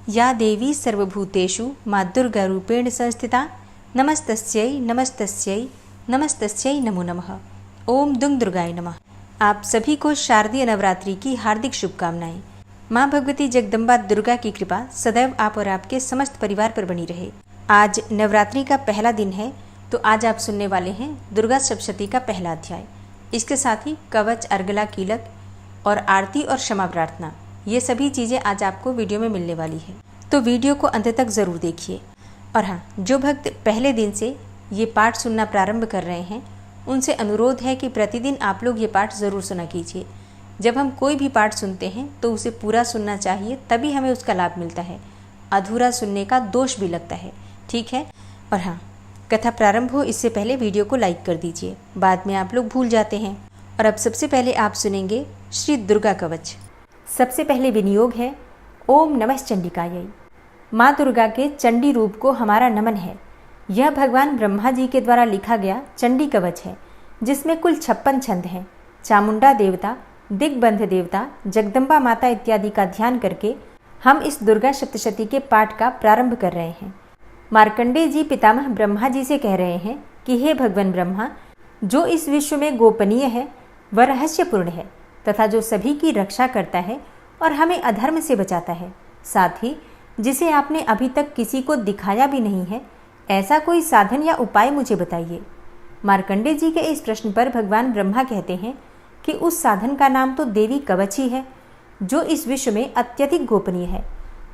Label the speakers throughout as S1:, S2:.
S1: या देवी सर्वभूतेषु माँ दुर्गा रूपेण संस्थिता नमस्तस्यै नमस्तस्यै नमस्तस्यै नमो नमः। ओम दुंग दुर्गाय नमः। आप सभी को शारदीय नवरात्रि की हार्दिक शुभकामनाएं। माँ भगवती जगदम्बा दुर्गा की कृपा सदैव आप और आपके समस्त परिवार पर बनी रहे। आज नवरात्रि का पहला दिन है, तो आज आप सुनने वाले हैं दुर्गा सप्तशती का पहला अध्याय। इसके साथ ही कवच, अर्गला, कीलक और आरती और क्षमा प्रार्थना, ये सभी चीज़ें आज आपको वीडियो में मिलने वाली है, तो वीडियो को अंत तक ज़रूर देखिए। और हाँ, जो भक्त पहले दिन से ये पाठ सुनना प्रारंभ कर रहे हैं, उनसे अनुरोध है कि प्रतिदिन आप लोग ये पाठ ज़रूर सुना कीजिए। जब हम कोई भी पाठ सुनते हैं तो उसे पूरा सुनना चाहिए, तभी हमें उसका लाभ मिलता है। अधूरा सुनने का दोष भी लगता है, ठीक है। और हाँ, कथा प्रारंभ हो इससे पहले वीडियो को लाइक कर दीजिए, बाद में आप लोग भूल जाते हैं। और अब सबसे पहले आप सुनेंगे श्री दुर्गा कवच। सबसे पहले विनियोग है ओम नमः चंडिकायै। माँ दुर्गा के चंडी रूप को हमारा नमन है। यह भगवान ब्रह्मा जी के द्वारा लिखा गया चंडी कवच है, जिसमें कुल 56 छंद हैं। चामुंडा देवता, दिग्बंध देवता, जगदम्बा माता इत्यादि का ध्यान करके हम इस दुर्गा सप्तशती के पाठ का प्रारंभ कर रहे हैं। मार्कंडेय जी पितामह ब्रह्मा जी से कह रहे हैं कि हे भगवान ब्रह्मा, जो इस विश्व में गोपनीय है वह रहस्यपूर्ण है तथा जो सभी की रक्षा करता है और हमें अधर्म से बचाता है, साथ ही जिसे आपने अभी तक किसी को दिखाया भी नहीं है, ऐसा कोई साधन या उपाय मुझे बताइए। मार्कंडेय जी के इस प्रश्न पर भगवान ब्रह्मा कहते हैं कि उस साधन का नाम तो देवी कवच ही है, जो इस विश्व में अत्यधिक गोपनीय है।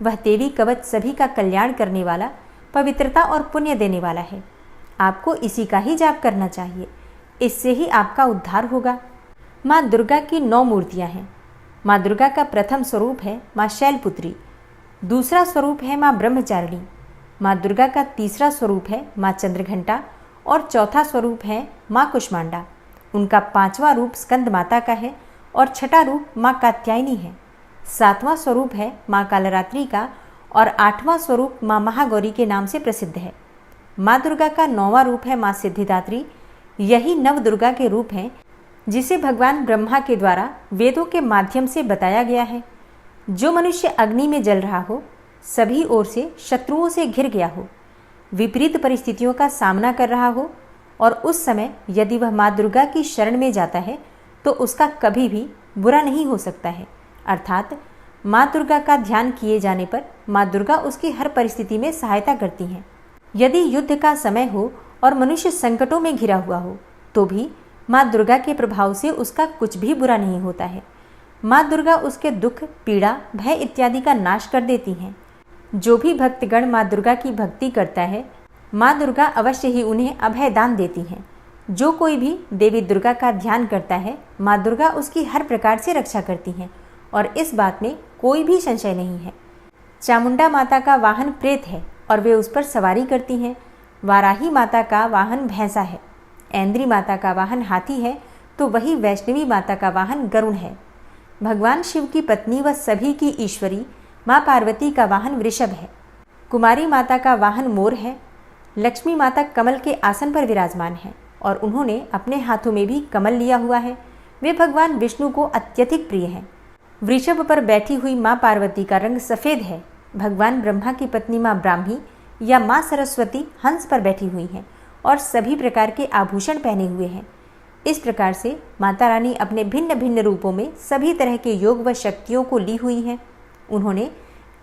S1: वह देवी कवच सभी का कल्याण करने वाला, पवित्रता और पुण्य देने वाला है। आपको इसी का ही जाप करना चाहिए, इससे ही आपका उद्धार होगा। माँ दुर्गा की 9 मूर्तियाँ हैं। माँ दुर्गा का प्रथम स्वरूप है माँ शैलपुत्री, दूसरा स्वरूप है माँ ब्रह्मचारिणी, माँ दुर्गा का तीसरा स्वरूप है माँ चंद्रघंटा और चौथा स्वरूप है माँ कुष्मांडा। उनका 5वां रूप स्कंद माता का है और छठा रूप माँ कात्यायनी है। 7वां स्वरूप है माँ कालरात्रि का और 8वां स्वरूप माँ महागौरी के नाम से प्रसिद्ध है। माँ दुर्गा का 9वां रूप है माँ सिद्धिदात्री। यही नव दुर्गा के रूप हैं, जिसे भगवान ब्रह्मा के द्वारा वेदों के माध्यम से बताया गया है। जो मनुष्य अग्नि में जल रहा हो, सभी ओर से शत्रुओं से घिर गया हो, विपरीत परिस्थितियों का सामना कर रहा हो, और उस समय यदि वह माँ दुर्गा की शरण में जाता है तो उसका कभी भी बुरा नहीं हो सकता है। अर्थात माँ दुर्गा का ध्यान किए जाने पर माँ दुर्गा उसकी हर परिस्थिति में सहायता करती हैं। यदि युद्ध का समय हो और मनुष्य संकटों में घिरा हुआ हो, तो भी माँ दुर्गा के प्रभाव से उसका कुछ भी बुरा नहीं होता है। माँ दुर्गा उसके दुख, पीड़ा, भय इत्यादि का नाश कर देती हैं। जो भी भक्तगण माँ दुर्गा की भक्ति करता है, माँ दुर्गा अवश्य ही उन्हें अभय दान देती हैं। जो कोई भी देवी दुर्गा का ध्यान करता है, माँ दुर्गा उसकी हर प्रकार से रक्षा करती हैं, और इस बात में कोई भी संशय नहीं है। चामुंडा माता का वाहन प्रेत है और वे उस पर सवारी करती हैं। वाराही माता का वाहन भैंसा है। ऐन्द्री माता का वाहन हाथी है, तो वही वैष्णवी माता का वाहन गरुड़ है। भगवान शिव की पत्नी व सभी की ईश्वरी माँ पार्वती का वाहन वृषभ है। कुमारी माता का वाहन मोर है। लक्ष्मी माता कमल के आसन पर विराजमान है और उन्होंने अपने हाथों में भी कमल लिया हुआ है। वे भगवान विष्णु को अत्यधिक प्रिय हैं। वृषभ पर बैठी हुई माँ पार्वती का रंग सफ़ेद है। भगवान ब्रह्मा की पत्नी माँ ब्राह्मी या माँ सरस्वती हंस पर बैठी हुई हैं और सभी प्रकार के आभूषण पहने हुए हैं। इस प्रकार से माता रानी अपने भिन्न भिन्न रूपों में सभी तरह के योग व शक्तियों को ली हुई हैं। उन्होंने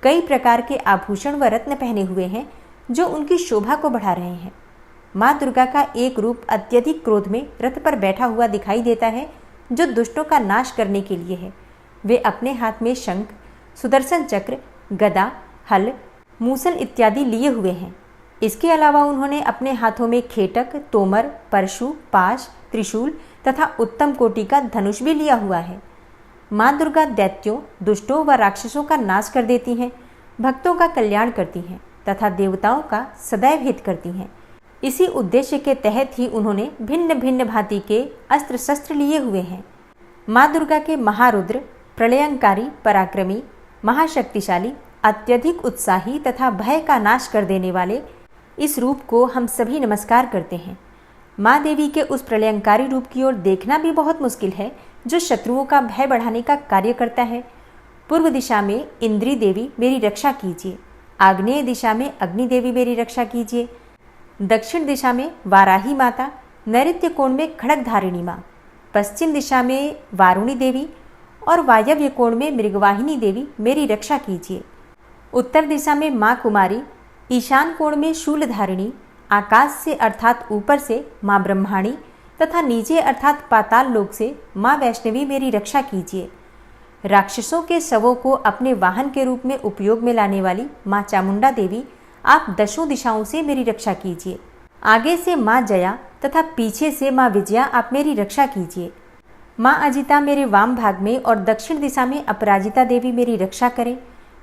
S1: कई प्रकार के आभूषण व रत्न पहने हुए हैं, जो उनकी शोभा को बढ़ा रहे हैं। माँ दुर्गा का एक रूप अत्यधिक क्रोध में रथ पर बैठा हुआ दिखाई देता है, जो दुष्टों का नाश करने के लिए है। वे अपने हाथ में शंख, सुदर्शन चक्र, गदा, हल, मूसल इत्यादि लिए हुए हैं। इसके अलावा उन्होंने अपने हाथों में खेटक, तोमर, परशु, पाश, त्रिशूल तथा उत्तम कोटि का धनुष भी लिया हुआ है। माँ दुर्गा दैत्यों, दुष्टों व राक्षसों का नाश कर देती हैं, भक्तों का कल्याण करती हैं तथा देवताओं का सदैव हित करती हैं। इसी उद्देश्य के तहत ही उन्होंने भिन्न भिन्न भांति के अस्त्र शस्त्र लिए हुए हैं। माँ दुर्गा के महारुद्र, प्रलयंकारी, पराक्रमी, महाशक्तिशाली, अत्यधिक उत्साही तथा भय का नाश कर देने वाले इस रूप को हम सभी नमस्कार करते हैं। माँ देवी के उस प्रलयंकारी रूप की ओर देखना भी बहुत मुश्किल है, जो शत्रुओं का भय बढ़ाने का कार्य करता है। पूर्व दिशा में इंद्री देवी मेरी रक्षा कीजिए। आग्नेय दिशा में अग्नि देवी मेरी रक्षा कीजिए। दक्षिण दिशा में वाराही माता, नैऋत्य कोण में खड़ग धारिणी माँ, पश्चिम दिशा में वारुणी देवी और वायव्य कोण में मृगवाहिनी देवी मेरी रक्षा कीजिए। उत्तर दिशा में माँ कुमारी, ईशान कोण में शूलधारिणी, आकाश से अर्थात ऊपर से माँ ब्रह्माणी तथा नीचे अर्थात पाताल लोक से माँ वैष्णवी मेरी रक्षा कीजिए। राक्षसों के शवों को अपने वाहन के रूप में उपयोग में लाने वाली माँ चामुंडा देवी, आप दशों दिशाओं से मेरी रक्षा कीजिए। आगे से माँ जया तथा पीछे से माँ विजया आप मेरी रक्षा कीजिए। माँ अजिता मेरे वाम भाग में और दक्षिण दिशा में अपराजिता देवी मेरी रक्षा करें।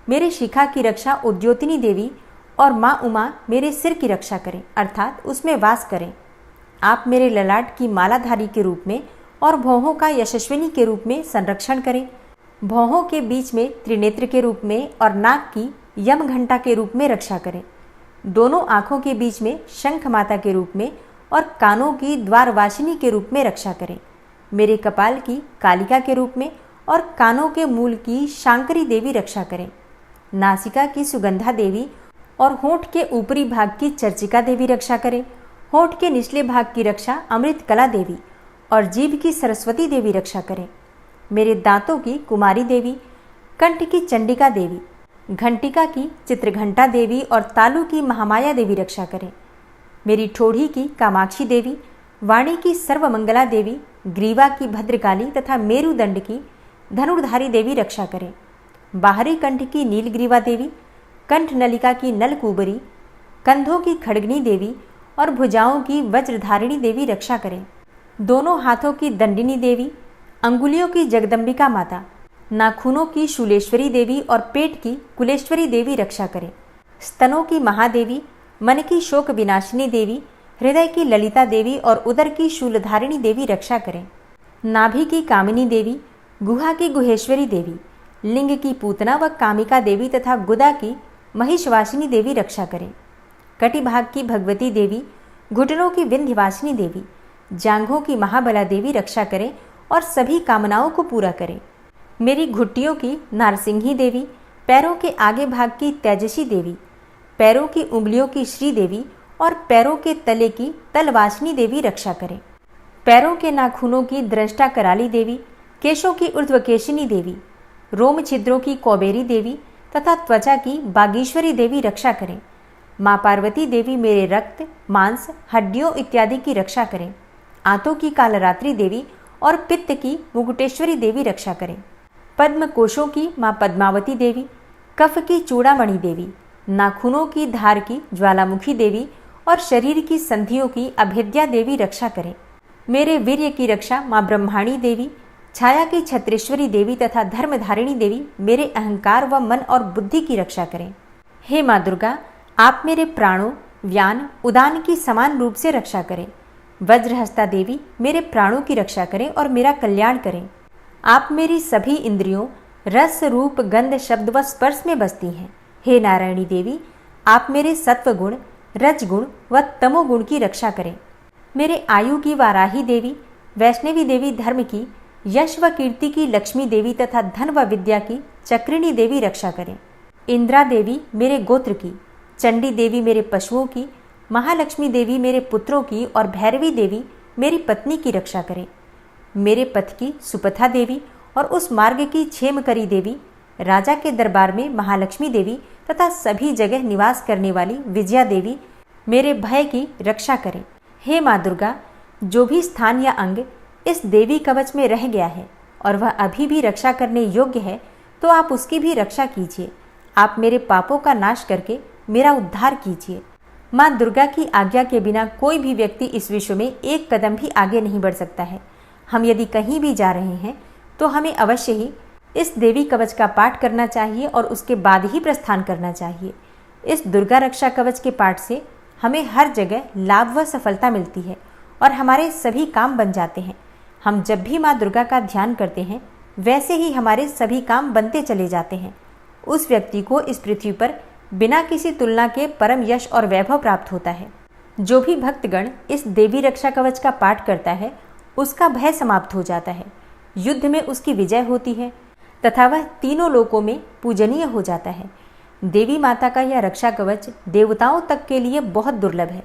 S1: मेरे शिखा की रक्षा उद्योतिनी देवी और माँ उमा मेरे सिर की रक्षा करें अर्थात उसमें वास करें। आप मेरे ललाट की मालाधारी के रूप में और भौहों का यशस्विनी के रूप में संरक्षण करें। भौहों के बीच में त्रिनेत्र के रूप में और नाक की यम घंटा के रूप में रक्षा करें। दोनों आँखों के बीच में शंख माता के रूप में और कानों की द्वारवासिनी के रूप में रक्षा करें। मेरे कपाल की कालिका के रूप में और कानों के मूल की शांकरी देवी रक्षा करें। नासिका की सुगंधा देवी और होंठ के ऊपरी भाग की चर्चिका देवी रक्षा करें। होंठ के निचले भाग की रक्षा अमृत कला देवी और जीभ की सरस्वती देवी रक्षा करें। मेरे दांतों की कुमारी देवी, कंठ की चंडिका देवी, घंटिका की चित्रघंटा देवी और तालु की महामाया देवी रक्षा करें। मेरी ठोड़ी की कामाक्षी देवी, वाणी की सर्वमंगला देवी, ग्रीवा की भद्रकाली तथा मेरुदंड की धनुर्धारी देवी रक्षा करें। बाहरी कंठ की नीलग्रीवा देवी, कंठ नलिका की नलकूबरी, कंधों की खड़गनी देवी और भुजाओं की वज्रधारिणी देवी रक्षा करें। दोनों हाथों की दंडिनी देवी, अंगुलियों की जगदम्बिका माता, नाखूनों की शूलेश्वरी देवी और पेट की कुलेश्वरी देवी रक्षा करें। स्तनों की महादेवी, मन की शोक विनाशिनी देवी, हृदय की ललिता देवी और उदर की शूलधारिणी देवी रक्षा करें। नाभि की कामिनी देवी, गुहा की गुहेश्वरी देवी, लिंग की पूतना व कामिका देवी तथा गुदा की महिषवासिनी देवी रक्षा करें। कटिभाग की भगवती देवी, घुटनों की विंध्यवासिनी देवी, जांघों की महाबला देवी रक्षा करें और सभी कामनाओं को पूरा करें। मेरी घुट्टियों की नारसिंही देवी, पैरों के आगे भाग की तेजसी देवी, पैरों की उंगलियों की श्री देवी और पैरों के तले की तलवासिनी देवी रक्षा करें। पैरों के नाखूनों की द्रष्टा कराली देवी, केशों की ऊर्ध्वकेशिनी देवी, रोम छिद्रों की कौबेरी देवी तथा त्वचा की बागीश्वरी देवी रक्षा करें। माँ पार्वती देवी मेरे रक्त, मांस, हड्डियों इत्यादि की रक्षा करें। आंतों की कालरात्रि देवी और पित्त की मुकुटेश्वरी देवी रक्षा करें। पद्म कोशों की माँ पद्मावती देवी, कफ की चूड़ामणि देवी, नाखूनों की धार की ज्वालामुखी देवी और शरीर की संधियों की अभेद्या देवी रक्षा करें। मेरे वीर्य की रक्षा माँ ब्रह्माणी देवी, छाया की छत्रेश्वरी देवी तथा धर्मधारिणी देवी मेरे अहंकार व मन और बुद्धि की रक्षा करें। हे माँ दुर्गा, आप मेरे प्राणों, व्यान, उदान की समान रूप से रक्षा करें। वज्रहस्ता देवी मेरे प्राणों की रक्षा करें और मेरा कल्याण करें। आप मेरी सभी इंद्रियों, रस, रूप, गंध, शब्द व स्पर्श में बसती हैं। हे नारायणी देवी, आप मेरे सत्वगुण, रजगुण व तमोगुण की रक्षा करें। मेरे आयु की वाराही देवी, वैष्णवी देवी धर्म की, यश व कीर्ति की लक्ष्मी देवी तथा धन व विद्या की चक्रिणी देवी रक्षा करें। इंद्रा देवी मेरे गोत्र की, चंडी देवी मेरे पशुओं की, महालक्ष्मी देवी मेरे पुत्रों की और भैरवी देवी मेरी पत्नी की रक्षा करें। मेरे पथ की सुपथा देवी और उस मार्ग की क्षेमकरी देवी, राजा के दरबार में महालक्ष्मी देवी तथा सभी जगह निवास करने वाली विजया देवी मेरे भय की रक्षा करें। हे माँ दुर्गा, जो भी स्थान या अंग इस देवी कवच में रह गया है और वह अभी भी रक्षा करने योग्य है, तो आप उसकी भी रक्षा कीजिए। आप मेरे पापों का नाश करके मेरा उद्धार कीजिए। माँ दुर्गा की आज्ञा के बिना कोई भी व्यक्ति इस विश्व में एक कदम भी आगे नहीं बढ़ सकता है। हम यदि कहीं भी जा रहे हैं तो हमें अवश्य ही इस देवी कवच का पाठ करना चाहिए और उसके बाद ही प्रस्थान करना चाहिए। इस दुर्गा रक्षा कवच के पाठ से हमें हर जगह लाभ व सफलता मिलती है और हमारे सभी काम बन जाते हैं। हम जब भी माँ दुर्गा का ध्यान करते हैं, वैसे ही हमारे सभी काम बनते चले जाते हैं। उस व्यक्ति को इस पृथ्वी पर बिना किसी तुलना के परम यश और वैभव प्राप्त होता है। जो भी भक्तगण इस देवी रक्षा कवच का पाठ करता है, उसका भय समाप्त हो जाता है, युद्ध में उसकी विजय होती है, तथा वह तीनों लोकों में पूजनीय हो जाता है। देवी माता का यह रक्षा कवच देवताओं तक के लिए बहुत दुर्लभ है।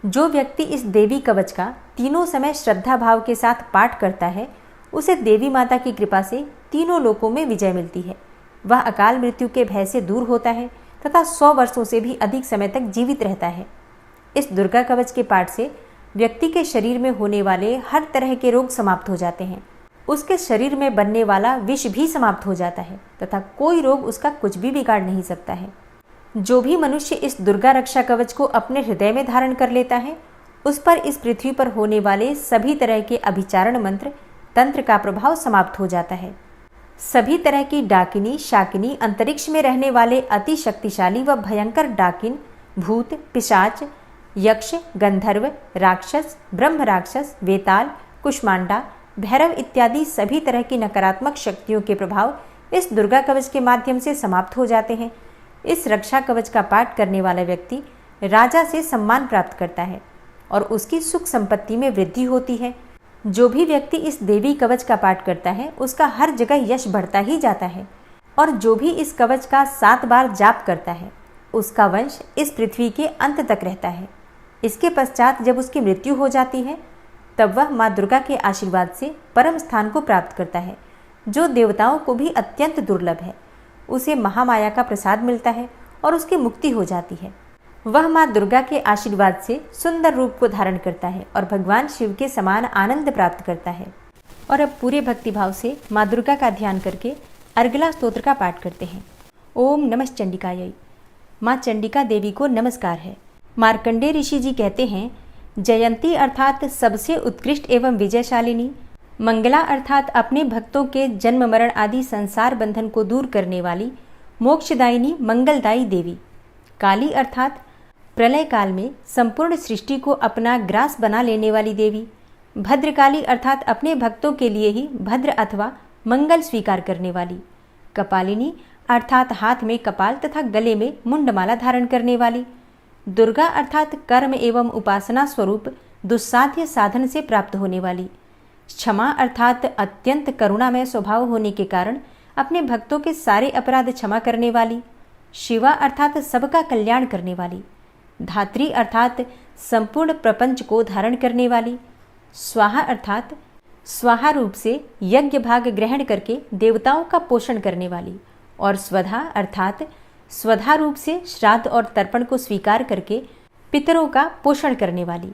S1: जो व्यक्ति इस देवी कवच का तीनों समय श्रद्धा भाव के साथ पाठ करता है, उसे देवी माता की कृपा से तीनों लोकों में विजय मिलती है। वह अकाल मृत्यु के भय से दूर होता है तथा 100 वर्षों से भी अधिक समय तक जीवित रहता है। इस दुर्गा कवच के पाठ से व्यक्ति के शरीर में होने वाले हर तरह के रोग समाप्त हो जाते हैं। उसके शरीर में बनने वाला विष भी समाप्त हो जाता है तथा कोई रोग उसका कुछ भी बिगाड़ नहीं सकता है। जो भी मनुष्य इस दुर्गा रक्षा कवच को अपने हृदय में धारण कर लेता है, उस पर इस पृथ्वी पर होने वाले सभी तरह के अभिचारण मंत्र तंत्र का प्रभाव समाप्त हो जाता है। सभी तरह की डाकिनी शाकिनी, अंतरिक्ष में रहने वाले अति शक्तिशाली व भयंकर डाकिन, भूत, पिशाच, यक्ष, गंधर्व, राक्षस, ब्रह्म राक्षस, वेताल, कुष्मांडा, भैरव इत्यादि सभी तरह की नकारात्मक शक्तियों के प्रभाव इस दुर्गा कवच के माध्यम से समाप्त हो जाते हैं। इस रक्षा कवच का पाठ करने वाला व्यक्ति राजा से सम्मान प्राप्त करता है और उसकी सुख संपत्ति में वृद्धि होती है। जो भी व्यक्ति इस देवी कवच का पाठ करता है, उसका हर जगह यश बढ़ता ही जाता है। और जो भी इस कवच का 7 बार जाप करता है, उसका वंश इस पृथ्वी के अंत तक रहता है। इसके पश्चात जब उसकी मृत्यु हो जाती है, तब वह माँ दुर्गा के आशीर्वाद से परम स्थान को प्राप्त करता है, जो देवताओं को भी अत्यंत दुर्लभ है। उसे महामाया का प्रसाद मिलता है और उसकी मुक्ति हो जाती है। वह माँ दुर्गा के आशीर्वाद से सुंदर रूप को धारण करता है और भगवान शिव के समान आनंद प्राप्त करता है। और अब पूरे भक्तिभाव से माँ दुर्गा का ध्यान करके अर्गला स्तोत्र का पाठ करते हैं। ओम नमः चंडिकायै। माँ चंडिका देवी को नमस्कार है। मार्कंडेय ऋषि जी कहते हैं, जयंती अर्थात सबसे उत्कृष्ट एवं विजयशालिनी, मंगला अर्थात अपने भक्तों के जन्म मरण आदि संसार बंधन को दूर करने वाली, मोक्षदायिनी मंगलदायी देवी, काली अर्थात प्रलय काल में संपूर्ण सृष्टि को अपना ग्रास बना लेने वाली देवी, भद्रकाली अर्थात अपने भक्तों के लिए ही भद्र अथवा मंगल स्वीकार करने वाली, कपालिनी अर्थात हाथ में कपाल तथा गले में मुंडमाला धारण करने वाली, दुर्गा अर्थात कर्म एवं उपासना स्वरूप दुस्साध्य साधन से प्राप्त होने वाली, क्षमा अर्थात अत्यंत करुणामय स्वभाव होने के कारण अपने भक्तों के सारे अपराध क्षमा करने वाली, शिवा अर्थात सबका कल्याण करने वाली, धात्री अर्थात संपूर्ण प्रपंच को धारण करने वाली, स्वाहा अर्थात स्वाहा रूप से यज्ञ भाग ग्रहण करके देवताओं का पोषण करने वाली, और स्वधा अर्थात स्वधा रूप से श्राद्ध और तर्पण को स्वीकार करके पितरों का पोषण करने वाली।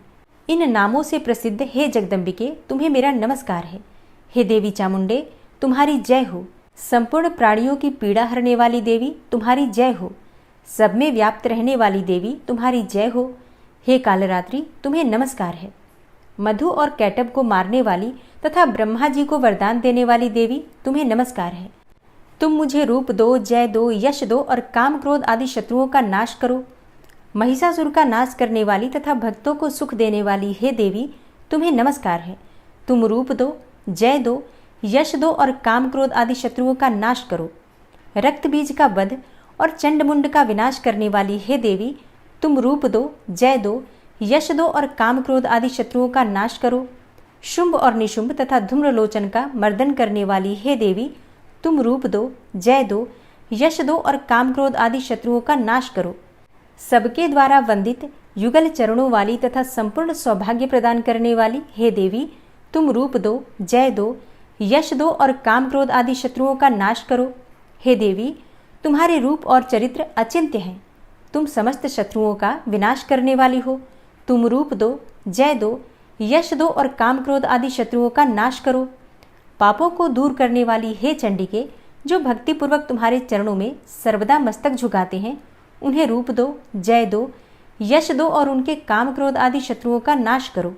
S1: इन नामों से प्रसिद्ध हे जगदम्बिके, तुम्हें मेरा नमस्कार है। हे देवी चामुंडे, तुम्हारी जय हो। संपूर्ण प्राणियों की पीड़ा हरने वाली देवी, तुम्हारी जय हो। सब में व्याप्त रहने वाली देवी, तुम्हारी जय हो। हे कालरात्रि, तुम्हें नमस्कार है। मधु और कैटब को मारने वाली तथा ब्रह्मा जी को वरदान देने वाली देवी, तुम्हें नमस्कार है। तुम मुझे रूप दो, जय दो, यश दो और काम क्रोध आदि शत्रुओं का नाश करो। महिषासुर का नाश करने वाली तथा भक्तों को सुख देने वाली हे देवी, तुम्हें नमस्कार है। तुम रूप दो, जय दो, यश दो और काम क्रोध आदि शत्रुओं का नाश करो। रक्त बीज का वध और चंडमुंड का विनाश करने वाली हे देवी, तुम रूप दो, जय दो, यश दो और काम क्रोध आदि शत्रुओं का नाश करो। शुंभ और निशुंभ तथा धूम्रलोचन का मर्दन करने वाली हे देवी, तुम रूप दो, जय दो, यश दो और काम क्रोध आदि शत्रुओं का नाश करो। सबके द्वारा वंदित युगल चरणों वाली तथा संपूर्ण सौभाग्य प्रदान करने वाली हे देवी, तुम रूप दो, जय दो, यश दो और काम क्रोध आदि शत्रुओं का नाश करो। हे देवी, तुम्हारे रूप और चरित्र अचिंत्य हैं। तुम समस्त शत्रुओं का विनाश करने वाली हो। तुम रूप दो, जय दो, यश दो और काम क्रोध आदि शत्रुओं का नाश करो। पापों को दूर करने वाली हे चंडिके, जो भक्तिपूर्वक तुम्हारे चरणों में सर्वदा मस्तक झुकाते हैं, उन्हें रूप दो, जय दो, यश दो और उनके काम क्रोध आदि शत्रुओं का नाश करो।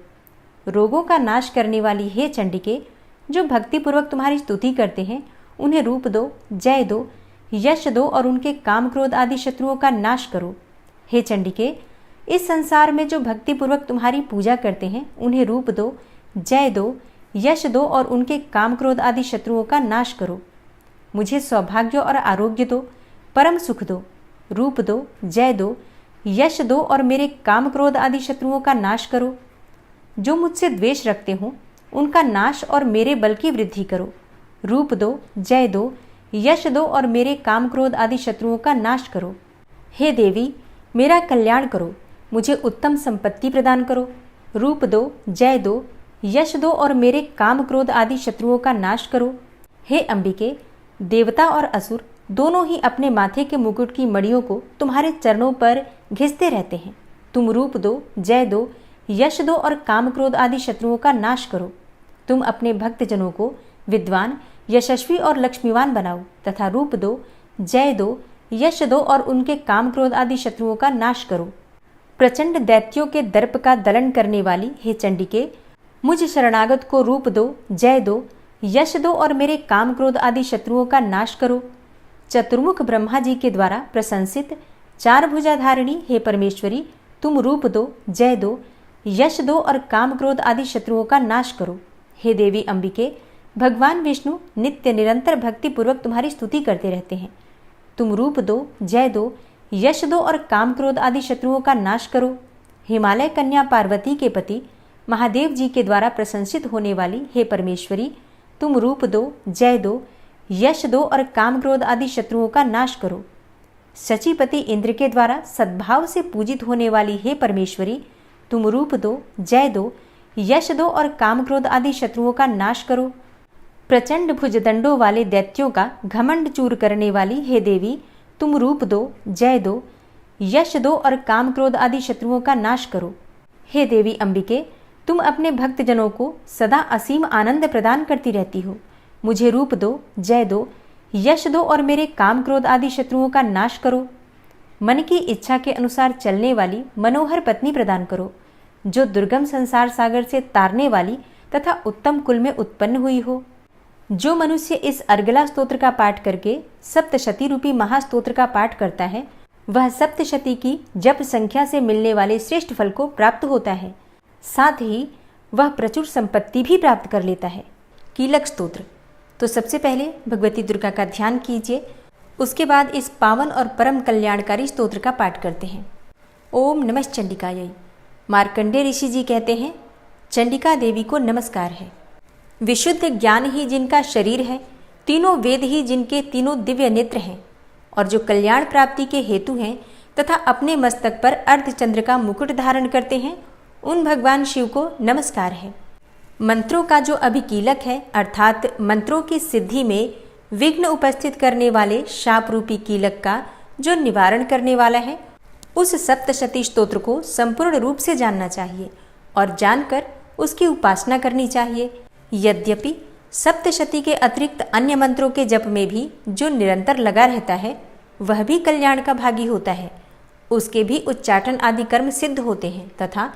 S1: रोगों का नाश करने वाली हे चंडिके, जो भक्तिपूर्वक तुम्हारी स्तुति करते हैं, उन्हें रूप दो, जय दो, यश दो और उनके काम क्रोध आदि शत्रुओं का नाश करो। हे चंडिके, इस संसार में जो भक्तिपूर्वक तुम्हारी पूजा करते हैं, उन्हें रूप दो, जय दो, यश दो और उनके काम क्रोध आदि शत्रुओं का नाश करो। मुझे सौभाग्य और आरोग्य दो, परम सुख दो। रूप दो, जय दो, यश दो और मेरे काम क्रोध आदि शत्रुओं का नाश करो। जो मुझसे द्वेष रखते हो, उनका नाश और मेरे बल की वृद्धि करो। रूप दो, जय दो, यश दो और मेरे काम क्रोध आदि शत्रुओं का नाश करो। हे देवी, मेरा कल्याण करो, मुझे उत्तम संपत्ति प्रदान करो, रूप दो, जय दो, यश दो और मेरे काम क्रोध आदि शत्रुओं का नाश करो। हे अंबिके, देवता और असुर दोनों ही अपने माथे के मुकुट की मड़ियों को तुम्हारे चरणों पर घिसते रहते हैं। तुम रूप दो, जय दो, यश दो और काम क्रोध आदि शत्रुओं का नाश करो। तुम अपने भक्तजनों को विद्वान, यशस्वी और लक्ष्मीवान बनाओ तथा रूप दो, जय दो, यश दो और उनके काम क्रोध आदि शत्रुओं का नाश करो। प्रचंड दैत्यों के दर्प का दलन करने वाली हे चंडिके, मुझ शरणागत को रूप दो, जय दो, यश दो और मेरे काम क्रोध आदि शत्रुओं का नाश करो। चतुर्मुख ब्रह्मा जी के द्वारा प्रशंसित चार भुजाधारिणी हे परमेश्वरी, तुम रूप दो, जय दो, यश दो और काम क्रोध आदि शत्रुओं का नाश करो। हे देवी अंबिके, भगवान विष्णु नित्य निरंतर भक्ति पूर्वक तुम्हारी स्तुति करते रहते हैं। तुम रूप दो, जय दो, यश दो और काम क्रोध आदि शत्रुओं का नाश करो। हिमालय कन्या पार्वती के पति महादेव जी के द्वारा प्रशंसित होने वाली हे परमेश्वरी, तुम रूप दो, जय दो, यश दो और काम क्रोध आदि शत्रुओं का नाश करो। शचीपति इंद्र के द्वारा सद्भाव से पूजित होने वाली हे परमेश्वरी, तुम रूप दो, जय दो, यश दो और काम क्रोध आदि शत्रुओं का नाश करो। प्रचंड भुजदंडों वाले दैत्यों का घमंड चूर करने वाली हे देवी, तुम रूप दो, जय दो, यश दो और काम क्रोध आदि शत्रुओं का नाश करो। हे देवी अंबिके, तुम अपने भक्तजनों को सदा असीम आनंद प्रदान करती रहती हो। मुझे रूप दो, जय दो, यश दो और मेरे काम क्रोध आदि शत्रुओं का नाश करो। मन की इच्छा के अनुसार चलने वाली मनोहर पत्नी प्रदान करो, जो दुर्गम संसार सागर से तारने वाली तथा उत्तम कुल में उत्पन्न हुई हो। जो मनुष्य इस अर्गला स्तोत्र का पाठ करके सप्तशती रूपी महास्तोत्र का पाठ करता है, वह सप्तशती की जप संख्या से मिलने वाले श्रेष्ठ फल को प्राप्त होता है। साथ ही वह प्रचुर संपत्ति भी प्राप्त कर लेता है। कीलक स्तोत्र। तो सबसे पहले भगवती दुर्गा का ध्यान कीजिए, उसके बाद इस पावन और परम कल्याणकारी स्तोत्र का पाठ करते हैं। ओम नमः चंडिकायै। मार्कंडेय ऋषि जी कहते हैं, चंडिका देवी को नमस्कार है। विशुद्ध ज्ञान ही जिनका शरीर है, तीनों वेद ही जिनके तीनों दिव्य नेत्र हैं, और जो कल्याण प्राप्ति के हेतु हैं तथा अपने मस्तक पर अर्धचंद्र का मुकुट धारण करते हैं, उन भगवान शिव को नमस्कार है। मंत्रों का जो अभिकीलक है, अर्थात मंत्रों की सिद्धि में विघ्न उपस्थित करने वाले शाप रूपी कीलक का जो निवारण करने वाला है, उस सप्तशती स्तोत्र को संपूर्ण रूप से जानना चाहिए और जानकर उसकी उपासना करनी चाहिए। यद्यपि सप्तशती के अतिरिक्त अन्य मंत्रों के जप में भी जो निरंतर लगा रहता है, वह भी कल्याण का भागी होता है। उसके भी उच्चाटन आदि कर्म सिद्ध होते हैं तथा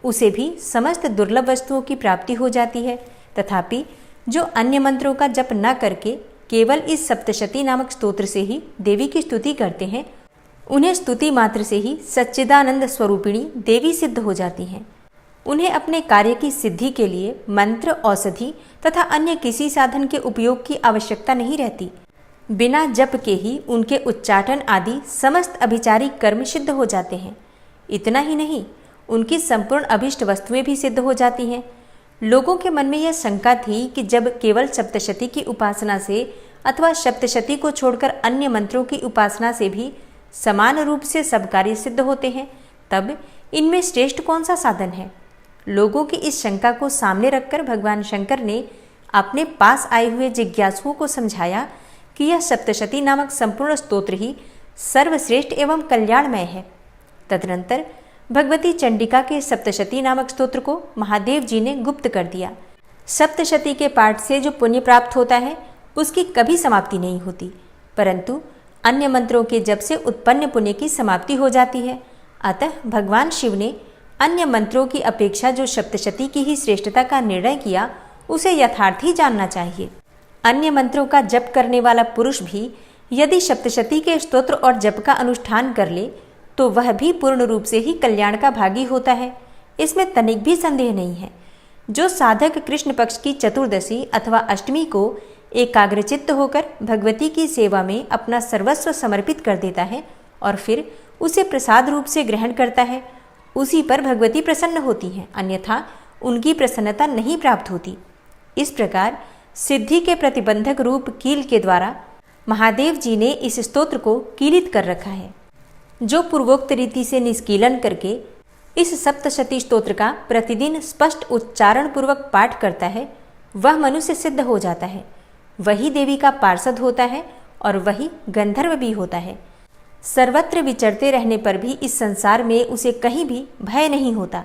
S1: उसे भी समस्त दुर्लभ वस्तुओं की प्राप्ति हो जाती है। तथापि जो अन्य मंत्रों का जप न करके केवल इस सप्तशती नामक स्तोत्र से ही देवी की स्तुति करते हैं, उन्हें स्तुति मात्र से ही सच्चिदानंद स्वरूपिणी देवी सिद्ध हो जाती हैं। उन्हें अपने कार्य की सिद्धि के लिए मंत्र, औषधि तथा अन्य किसी साधन के उपयोग की आवश्यकता नहीं रहती। बिना जप के ही उनके उच्चाटन आदि समस्त अभिचारिक कर्म सिद्ध हो जाते हैं। इतना ही नहीं, उनकी संपूर्ण अभिष्ट वस्तुएं भी सिद्ध हो जाती हैं। लोगों के मन में यह शंका थी कि जब केवल सप्तशती की उपासना से अथवा सप्तशती को छोड़कर अन्य मंत्रों की उपासना से भी समान रूप से सब कार्य सिद्ध होते हैं, तब इनमें श्रेष्ठ कौन सा साधन है। लोगों की इस शंका को सामने रखकर भगवान शंकर ने अपने पास आए हुए जिज्ञासुओं को समझाया कि यह सप्तशती नामक संपूर्ण स्तोत्र ही सर्वश्रेष्ठ एवं कल्याणमय है। तदनंतर भगवती चंडिका के सप्तशती नामक स्तोत्र को महादेव जी ने गुप्त कर दिया। सप्तशती के पाठ से जो पुण्य प्राप्त होता है, उसकी कभी समाप्ति नहीं होती, परंतु अन्य मंत्रों के जप से उत्पन्न पुण्य की समाप्ति हो जाती है। अतः भगवान शिव ने अन्य मंत्रों की अपेक्षा जो सप्तशती की ही श्रेष्ठता का निर्णय किया, उसे यथार्थ ही जानना चाहिए। अन्य मंत्रों का जप करने वाला पुरुष भी यदि सप्तशती के स्तोत्र और जप का अनुष्ठान कर ले, तो वह भी पूर्ण रूप से ही कल्याण का भागी होता है। इसमें तनिक भी संदेह नहीं है। जो साधक कृष्ण पक्ष की चतुर्दशी अथवा अष्टमी को एकाग्रचित्त होकर भगवती की सेवा में अपना सर्वस्व समर्पित कर देता है और फिर उसे प्रसाद रूप से ग्रहण करता है, उसी पर भगवती प्रसन्न होती हैं, अन्यथा उनकी प्रसन्नता नहीं प्राप्त होती। इस प्रकार सिद्धि के प्रतिबंधक रूप कील के द्वारा महादेव जी ने इस स्तोत्र को कीलित कर रखा है। जो पूर्वोक्त रीति से निष्कीलन करके इस सप्तशती स्तोत्र का प्रतिदिन स्पष्ट उच्चारण पूर्वक पाठ करता है वह मनुष्य सिद्ध हो जाता है, वही देवी का पार्षद होता है और वही गंधर्व भी होता है। सर्वत्र विचरते रहने पर भी इस संसार में उसे कहीं भी भय नहीं होता।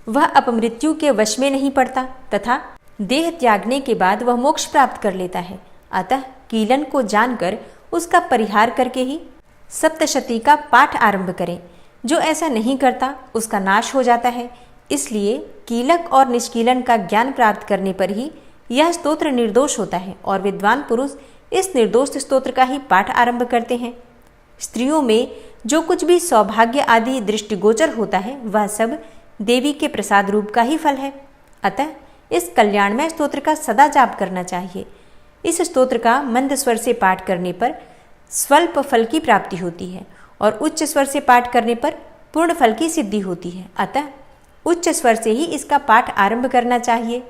S1: वह अपमृत्यु के वश में नहीं पड़ता तथा देह त्यागने के बाद वह मोक्ष प्राप्त कर लेता है। अतः कीलन को जानकर उसका परिहार करके ही सप्तशती का पाठ आरंभ करें। जो ऐसा नहीं करता उसका नाश हो जाता है। इसलिए कीलक और निष्कीलन का ज्ञान प्राप्त करने पर ही यह स्तोत्र निर्दोष होता है और विद्वान पुरुष इस निर्दोष स्तोत्र का ही पाठ आरंभ करते हैं। स्त्रियों में जो कुछ भी सौभाग्य आदि दृष्टिगोचर होता है वह सब देवी के प्रसाद रूप का ही फल है। अतः इस कल्याणमय स्तोत्र का सदा जाप करना चाहिए। इस स्तोत्र का मंद स्वर से पाठ करने पर स्वल्प फल की प्राप्ति होती है और उच्च स्वर से पाठ करने पर पूर्ण फल की सिद्धि होती है। अतः उच्च स्वर से ही इसका पाठ आरंभ करना चाहिए।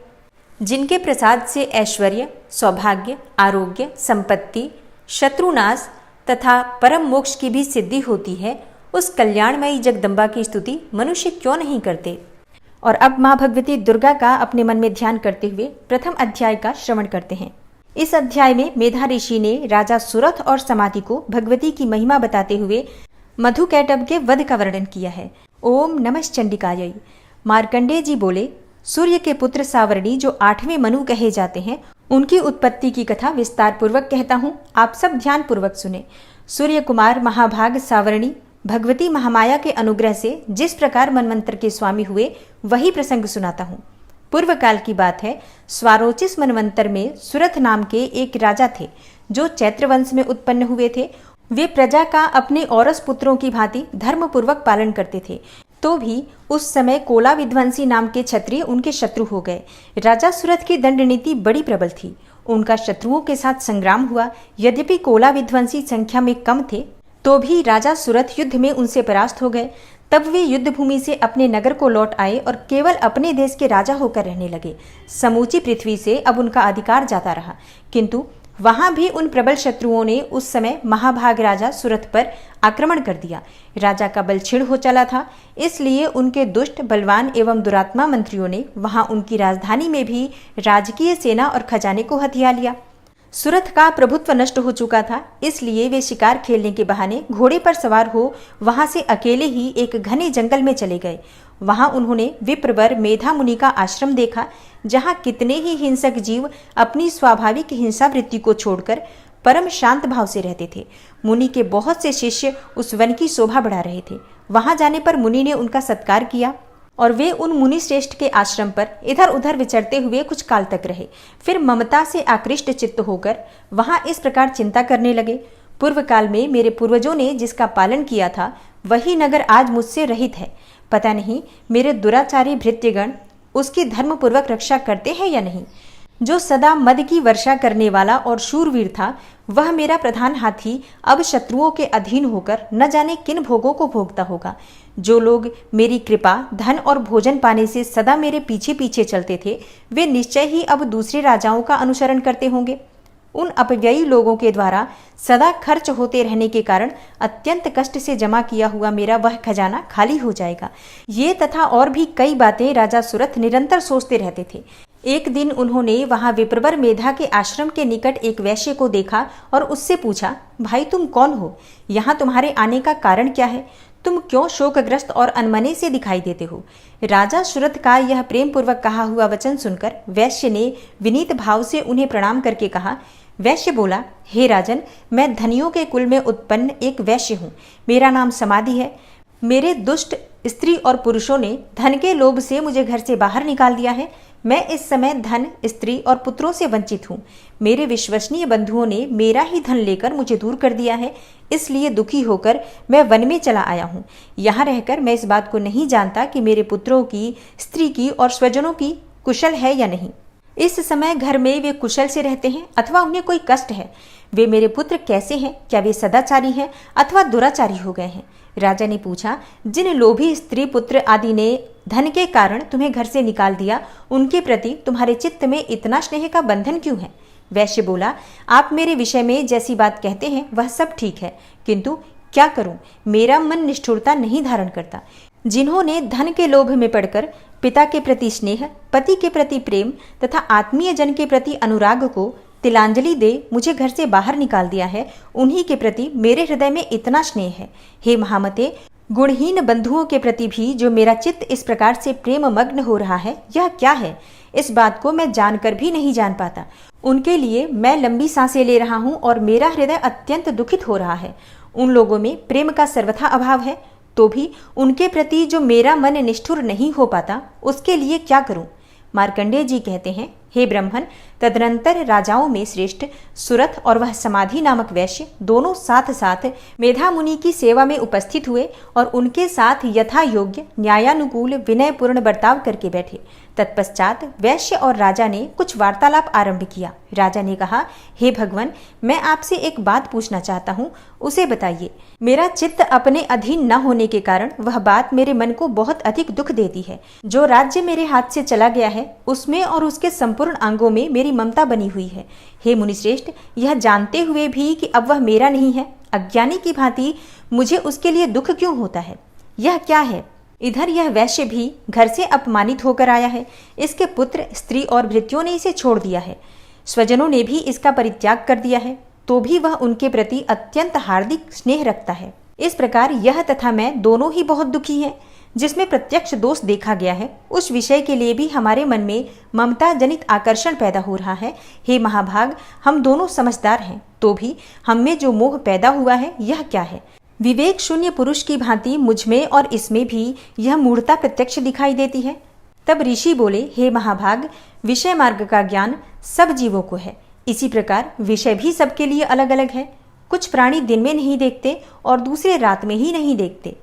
S1: जिनके प्रसाद से ऐश्वर्य, सौभाग्य, आरोग्य, संपत्ति, शत्रुनाश तथा परम मोक्ष की भी सिद्धि होती है, उस कल्याणमयी जगदम्बा की स्तुति मनुष्य क्यों नहीं करते। और अब माँ भगवती दुर्गा का अपने मन में ध्यान करते हुए प्रथम अध्याय का श्रवण करते हैं। इस अध्याय में मेधा ऋषि ने राजा सुरथ और समाधि को भगवती की महिमा बताते हुए मधुकैटभ के वध का वर्णन किया है। ओम नमश्चंडिकायै। मार्कंडेय जी बोले, सूर्य के पुत्र सावरणी जो 8वें मनु कहे जाते हैं, उनकी उत्पत्ति की कथा विस्तार पूर्वक कहता हूँ, आप सब ध्यान पूर्वक सुने। सूर्य कुमार महाभाग सावरणी भगवती महामाया के अनुग्रह से जिस प्रकार मनवंतर के स्वामी हुए वही प्रसंग सुनाता हूँ। पूर्व काल की बात है। स्वारोचिस मनवंतर में सुरथ नाम के एक राजा थे जो चैत्र वंश में उत्पन्न हुए थे। वे प्रजा का अपने औरस पुत्रों की भांति धर्म पूर्वक पालन करते थे। तो भी उस समय कोला विध्वंसी नाम के क्षत्रिय उनके शत्रु हो गए। राजा सुरथ की दंड नीति बड़ी प्रबल थी। उनका शत्रुओं के साथ संग्राम हुआ। यद्यपि कोला विध्वंसी संख्या में कम थे तो भी राजा सुरथ युद्ध में उनसे परास्त हो गए। तब वे युद्ध भूमि से अपने नगर को लौट आए और केवल अपने देश के राजा होकर रहने लगे। समूची पृथ्वी से अब उनका अधिकार जाता रहा, किंतु वहां भी उन प्रबल शत्रुओं ने उस समय महाभाग राजा सुरथ पर आक्रमण कर दिया। राजा का बल क्षीण हो चला था, इसलिए उनके दुष्ट, बलवान एवं दुरात्मा मंत्रियों ने वहां उनकी राजधानी में भी राजकीय सेना और खजाने को हथिया लिया। सुरथ का प्रभुत्व नष्ट हो चुका था, इसलिए वे शिकार खेलने के बहाने घोड़े पर सवार हो वहां से अकेले ही एक घने जंगल में चले गए। वहां उन्होंने विप्रवर मेधा मुनि का आश्रम देखा, जहां कितने ही हिंसक जीव अपनी स्वाभाविक हिंसा वृत्ति को छोड़कर परम शांत भाव से रहते थे। मुनि के बहुत से शिष्य उस वन की शोभा बढ़ा रहे थे। वहां जाने पर मुनि ने उनका सत्कार किया और वे उन मुनि श्रेष्ठ के आश्रम पर इधर उधर विचरते हुए कुछ काल तक रहे। फिर ममता से आकृष्ट चित्त होकर वहां इस प्रकार चिंता करने लगे, पूर्व काल में मेरे पूर्वजों ने जिसका पालन किया था वही नगर आज मुझसे रहित है। पता नहीं मेरे दुराचारी भृत्यगण उसकी धर्मपूर्वक रक्षा करते हैं या नहीं। जो सदा मद की वर्षा करने वाला और शूरवीर था, वह मेरा प्रधान हाथी अब शत्रुओं के अधीन होकर न जाने किन भोगों को भोगता होगा। जो लोग मेरी कृपा, धन और भोजन पाने से सदा मेरे पीछे पीछे चलते थे, वे निश्चय ही अब दूसरे राजाओं का अनुसरण करते होंगे। उन अपव्ययी लोगों के द्वारा सदा खर्च होते रहने के कारण अत्यंत कष्ट से जमा किया हुआ मेरा वह खजाना खाली हो जाएगा। ये तथा और भी कई बातें राजा सुरथ निरंतर सोचते रहते थे। एक दिन उन्होंने वहां विप्रवर मेधा के आश्रम के निकट एक वैश्य को देखा और उससे पूछा, भाई तुम कौन हो? यहाँ तुम्हारे आने का कारण क्या है? तुम क्यों शोकग्रस्त और अनमने से दिखाई देते हो? राजा सुरथ का यह प्रेम पूर्वक कहा हुआ वचन सुनकर वैश्य ने विनीत भाव से उन्हें प्रणाम करके कहा। वैश्य बोला, हे राजन, मैं धनियों के कुल में उत्पन्न एक वैश्य हूँ। मेरा नाम समाधि है। मेरे दुष्ट स्त्री और पुरुषों ने धन के लोभ से मुझे घर से बाहर निकाल दिया है। मैं इस समय धन, स्त्री और पुत्रों से वंचित हूँ। मेरे विश्वसनीय बंधुओं ने मेरा ही धन लेकर मुझे दूर कर दिया है, इसलिए दुखी होकर मैं वन में चला आया हूँ। यहाँ रहकर मैं इस बात को नहीं जानता कि मेरे पुत्रों की, स्त्री की और स्वजनों की कुशल है या नहीं। इस समय घर में वे कुशल से रहते हैं अथवा उन्हें कोई कष्ट है। वे मेरे पुत्र कैसे हैं? क्या वे सदाचारी हैं अथवा दुराचारी हो गए हैं? राजा ने पूछा, जिन लोभी स्त्री पुत्र आदि ने धन के कारण तुम्हें घर से निकाल दिया, उनके प्रति तुम्हारे चित्त में इतना स्नेह का बंधन क्यों है? वैश्य बोला, आप मेरे विषय में जैसी बात कहते हैं वह सब ठीक है, किंतु क्या करूं, मेरा मन निष्ठुरता नहीं धारण करता। जिन्होंने धन के लोभ में पड़कर पिता के प्रति स्नेह, पति के प्रति प्रेम तथा आत्मीय जन के प्रति अनुराग को तिलांजलि दे मुझे घर से बाहर निकाल दिया है, उन्हीं के प्रति मेरे हृदय में इतना स्नेह है। हे महामते, गुणहीन बंधुओं के प्रति भी जो मेरा चित्त इस प्रकार से प्रेम मग्न हो रहा है, यह क्या है? इस बात को मैं जानकर भी नहीं जान पाता। उनके लिए मैं लंबी सांसें ले रहा हूँ और मेरा हृदय अत्यंत दुखित हो रहा है। उन लोगों में प्रेम का सर्वथा अभाव है, तो भी उनके प्रति जो मेरा मन निष्ठुर नहीं हो पाता, उसके लिए क्या करूं? मार्कंडेय जी कहते हैं, हे ब्रह्मन, तदनंतर राजाओं में श्रेष्ठ सुरथ और वह समाधि नामक वैश्य दोनों साथ साथ मेधा मुनि की सेवा में उपस्थित हुए और उनके साथ यथा योग्य न्यायानुकूल विनयपूर्ण बर्ताव करके बैठे। तत्पश्चात वैश्य और राजा ने कुछ वार्तालाप आरंभ किया। राजा ने कहा, हे भगवान, मैं आपसे एक बात पूछना चाहता हूँ, उसे बताइए। मेरा चित्त अपने अधीन न होने के कारण वह बात मेरे मन को बहुत अधिक दुख देती है। जो राज्य मेरे हाथ से चला गया है, उसमें और उसके संपूर्ण अंगों में मेरी ममता बनी हुई है। हे मुनिश्रेष्ठ, यह जानते हुए भी कि अब वह मेरा नहीं है, अज्ञानी की भांति मुझे उसके लिए दुख क्यों होता है? यह क्या है? इधर यह वैश्य भी घर से अपमानित होकर आया है। इसके पुत्र, स्त्री और भृत्यों ने इसे छोड़ दिया है। स्वजनों ने भी इसका परित्याग कर दिया है, तो भी वह उनके प्रति अत्यंत हार्दिक स्नेह रखता है। इस प्रकार यह तथा मैं दोनों ही बहुत दुखी हैं। जिसमें प्रत्यक्ष दोष देखा गया है, उस विषय के लिए भी हमारे मन में ममता जनित आकर्षण पैदा हो रहा है। हे महाभाग, हम दोनों समझदार हैं, तो भी हम में जो मोह पैदा हुआ है, यह क्या है? विवेक शून्य पुरुष की भांति मुझमें और इसमें भी यह मूढ़ता प्रत्यक्ष दिखाई देती है। तब ऋषि बोले, हे महाभाग, विषय मार्ग का ज्ञान सब जीवों को है। इसी प्रकार विषय भी सबके लिए अलग अलग है। कुछ प्राणी दिन में नहीं देखते और दूसरे रात में ही नहीं देखते,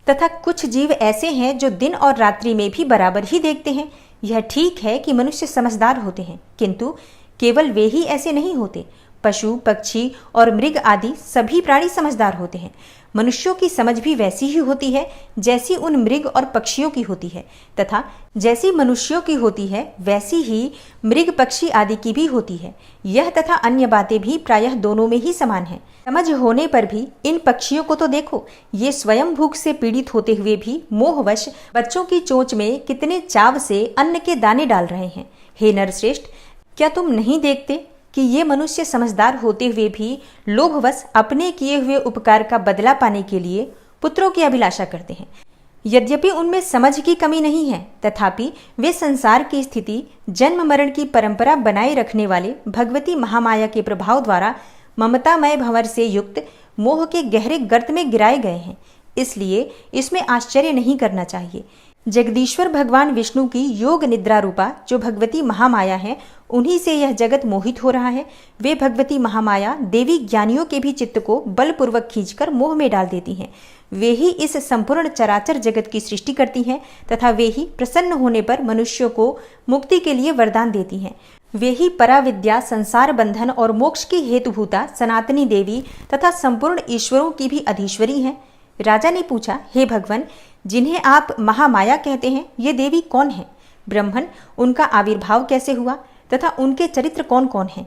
S1: तथा कुछ जीव ऐसे हैं जो दिन और रात्रि में भी बराबर ही देखते हैं। यह ठीक है कि मनुष्य समझदार होते हैं, किंतु केवल वे ही ऐसे नहीं होते। पशु, पक्षी और मृग आदि सभी प्राणी समझदार होते हैं। मनुष्यों की समझ भी वैसी ही होती है जैसी उन मृग और पक्षियों की होती है, तथा जैसी मनुष्यों की होती है वैसी ही मृग, पक्षी आदि की भी होती है। यह तथा अन्य बातें भी प्रायः दोनों में ही समान है। समझ होने पर भी इन पक्षियों को तो देखो, ये स्वयं भूख से पीड़ित होते हुए भी मोहवश बच्चों की चोंच में कितने चाव से अन्न के दाने डाल रहे हैं। हे नरश्रेष्ठ, क्या तुम नहीं देखते कि ये मनुष्य समझदार होते हुए भी लोभवश अपने किए हुए उपकार का बदला पाने के लिए पुत्रों की अभिलाषा करते हैं? यद्यपि उनमें समझ की कमी नहीं है, तथापि वे संसार की स्थिति, जन्म मरण की परंपरा बनाए रखने वाले भगवती महामाया के प्रभाव द्वारा ममतामय भंवर से युक्त मोह के गहरे गर्त में गिराए गए हैं। इसलिए इसमें आश्चर्य नहीं करना चाहिए। जगदीश्वर भगवान विष्णु की योग निद्रा रूपा जो भगवती महामाया है, उन्हीं से यह जगत मोहित हो रहा है। वे भगवती महामाया देवी ज्ञानियों के भी चित्त को बलपूर्वक खींचकर मोह में डाल देती हैं। वे ही इस संपूर्ण चराचर जगत की सृष्टि करती हैं, तथा वे ही प्रसन्न होने पर मनुष्यों को मुक्ति के लिए वरदान देती हैं। वे ही पराविद्या, संसार बंधन और मोक्ष की हेतुभूता सनातनी देवी तथा संपूर्ण ईश्वरों की भी अधीश्वरी हैं। राजा ने पूछा, हे भगवान, जिन्हें आप महामाया कहते हैं, ये देवी कौन है? ब्रह्मन, उनका आविर्भाव कैसे हुआ तथा उनके चरित्र कौन कौन हैं?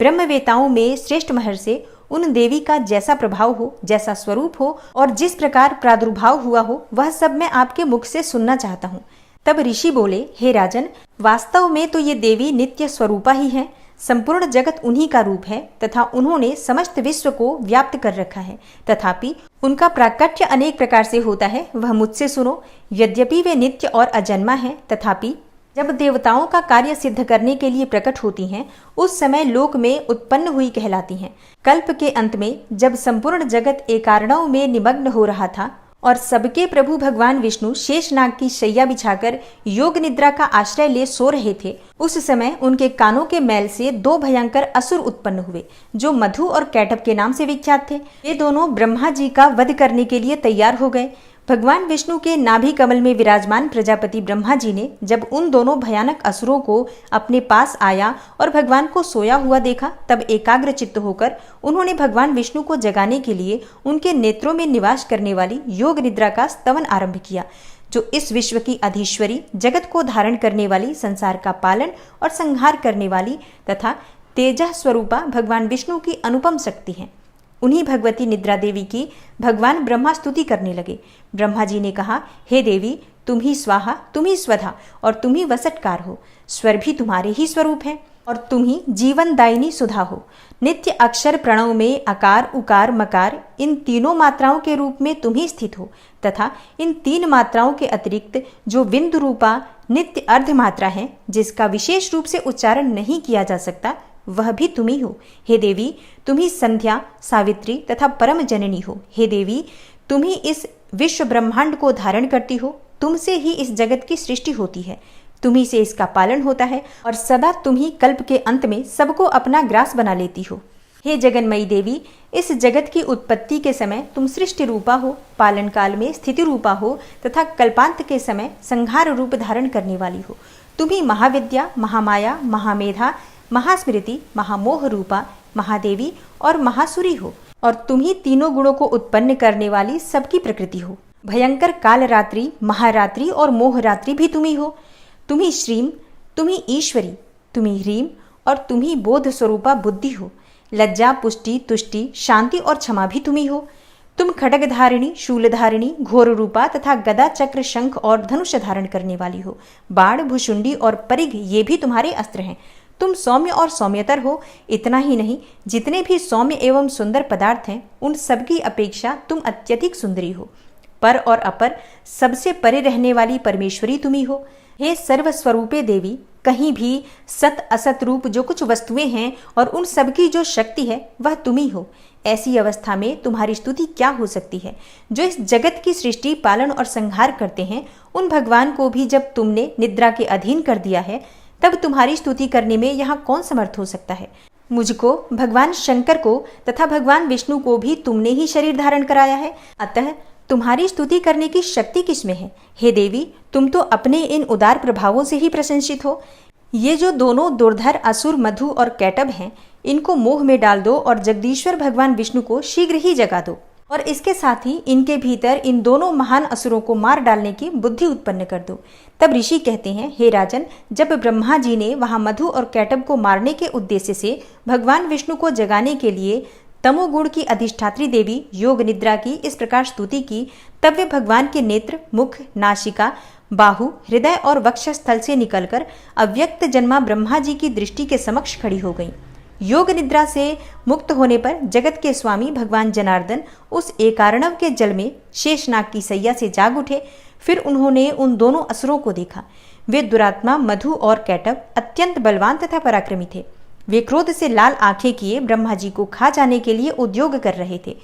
S1: ब्रह्मवेताओं में श्रेष्ठ महर्षि उन देवी का जैसा प्रभाव हो, जैसा स्वरूप हो और जिस प्रकार प्रादुर्भाव हुआ हो, वह सब मैं आपके मुख से सुनना चाहता हूँ। तब ऋषि बोले, हे राजन, वास्तव में तो ये देवी नित्य स्वरूपा ही है। संपूर्ण जगत उन्हीं का रूप है तथा उन्होंने समस्त विश्व को व्याप्त कर रखा है। तथापि उनका प्राकट्य अनेक प्रकार से होता है, वह मुझसे सुनो। यद्यपि वे नित्य और अजन्मा हैं, तथापि जब देवताओं का कार्य सिद्ध करने के लिए प्रकट होती हैं, उस समय लोक में उत्पन्न हुई कहलाती हैं। कल्प के अंत में जब संपूर्ण जगत एकार्णव में निमग्न हो रहा था और सबके प्रभु भगवान विष्णु शेषनाग की शैया बिछाकर योग निद्रा का आश्रय ले सो रहे थे, उस समय उनके कानों के मैल से दो भयंकर असुर उत्पन्न हुए, जो मधु और कैटभ के नाम से विख्यात थे। वे दोनों ब्रह्मा जी का वध करने के लिए तैयार हो गए। भगवान विष्णु के नाभि कमल में विराजमान प्रजापति ब्रह्मा जी ने जब उन दोनों भयानक असुरों को अपने पास आया और भगवान को सोया हुआ देखा, तब एकाग्र चित्त होकर उन्होंने भगवान विष्णु को जगाने के लिए उनके नेत्रों में निवास करने वाली योग निद्रा का स्तवन आरंभ किया, जो इस विश्व की अधीश्वरी, जगत को धारण करने वाली, संसार का पालन और संहार करने वाली तथा तेजः स्वरूपा भगवान विष्णु की अनुपम शक्ति हैं। उन्हीं भगवती निद्रा देवी की भगवान ब्रह्मा स्तुति करने लगे। ब्रह्मा जी ने कहा, हे देवी, तुम ही स्वाहा, तुम ही स्वधा और तुम ही वसटकार हो। स्वर भी तुम्हारे ही स्वरूप हैं और तुम ही जीवन दायिनी सुधा हो। नित्य अक्षर प्रणव में अकार उकार मकार इन तीनों मात्राओं के रूप में तुम ही स्थित हो तथा इन तीन मात्राओं के अतिरिक्त जो बिंदु रूपा नित्य अर्ध मात्रा है जिसका विशेष रूप से उच्चारण नहीं किया जा सकता, वह भी तुम ही हो। हे देवी, तुम ही संध्या, सावित्री तथा परम जननी हो। हे देवी, तुम ही इस विश्व ब्रह्मांड को धारण करती हो। तुमसे ही इस जगत की सृष्टि होती है, तुम्ही से इसका पालन होता है और सदा तुम ही कल्प के अंत में सबको अपना ग्रास बना लेती हो। हे जगन्मयी देवी, इस जगत की उत्पत्ति के समय तुम सृष्टि रूपा हो, पालन काल में स्थिति रूपा हो तथा कल्पांत के समय संहार रूप धारण करने वाली हो। तुम ही महाविद्या, महामाया, महामेधा, महास्मृति, महामोह रूपा, महादेवी और महासुरी हो और तुम ही तीनों गुणों को उत्पन्न करने वाली सबकी प्रकृति हो। भयंकर काल रात्रि, महारात्रि और मोहरात्रि भी तुम ही हो। तुम ही श्रीम, तुम ही ईश्वरी, तुम ही ह्रीम और तुम ही बोध स्वरूपा बुद्धि हो। लज्जा, पुष्टि, तुष्टि, शांति और क्षमा भी तुम ही हो। तुम खड्ग धारिणी, शूल धारिणी, घोर रूपा तथा गदा, चक्र, शंख और धनुष धारण करने वाली हो। बाण, भुशुंडी और परिघ ये भी तुम्हारे अस्त्र हैं। तुम सौम्य और सौम्यतर हो। इतना ही नहीं, जितने भी सौम्य एवं सुंदर पदार्थ हैं उन सबकी अपेक्षा तुम अत्यधिक सुंदरी हो। पर और अपर सबसे परे रहने वाली परमेश्वरी तुम ही हो। हे सर्वस्वरूपे देवी, कहीं भी सत असत रूप जो कुछ वस्तुएं हैं और उन सबकी जो शक्ति है वह तुम ही हो। ऐसी अवस्था में तुम्हारी स्तुति क्या हो सकती है। जो इस जगत की सृष्टि, पालन और संहार करते हैं, उन भगवान को भी जब तुमने निद्रा के अधीन कर दिया है, तब तुम्हारी स्तुति करने में यहाँ कौन समर्थ हो सकता है। मुझको, भगवान शंकर को तथा भगवान विष्णु को भी तुमने ही शरीर धारण कराया है, अतः तुम्हारी स्तुति करने की शक्ति किसमें है। हे देवी, तुम तो अपने इन उदार प्रभावों से ही प्रशंसित हो। ये जो दोनों दुर्धर असुर मधु और कैटब हैं, इनको मोह में डाल दो और जगदीश्वर भगवान विष्णु को शीघ्र ही जगा दो और इसके साथ ही इनके भीतर इन दोनों महान असुरों को मार डालने की बुद्धि उत्पन्न कर दो। तब ऋषि कहते हैं, हे राजन, जब ब्रह्मा जी ने वहां मधु और कैटब को मारने के उद्देश्य से भगवान विष्णु को जगाने के लिए तमोगुण की अधिष्ठात्री देवी योग निद्रा की इस प्रकार स्तुति की, तब वे भगवान के नेत्र, मुख, नासिका, बाहु, हृदय और वक्षस्थल से निकलकर अव्यक्त जन्मा ब्रह्मा जी की दृष्टि के समक्ष खड़ी हो गई। योग निद्रा से मुक्त होने पर जगत के स्वामी भगवान जनार्दन उस एकार्णव के जल में शेषनाग की सैया से जाग उठे। फिर उन्होंने उन दोनों असुरों को देखा। वे दुरात्मा मधु और कैटब अत्यंत बलवान तथा पराक्रमी थे। वे क्रोध से लाल आंखें किए ब्रह्मा जी को खा जाने के लिए उद्योग कर रहे थे।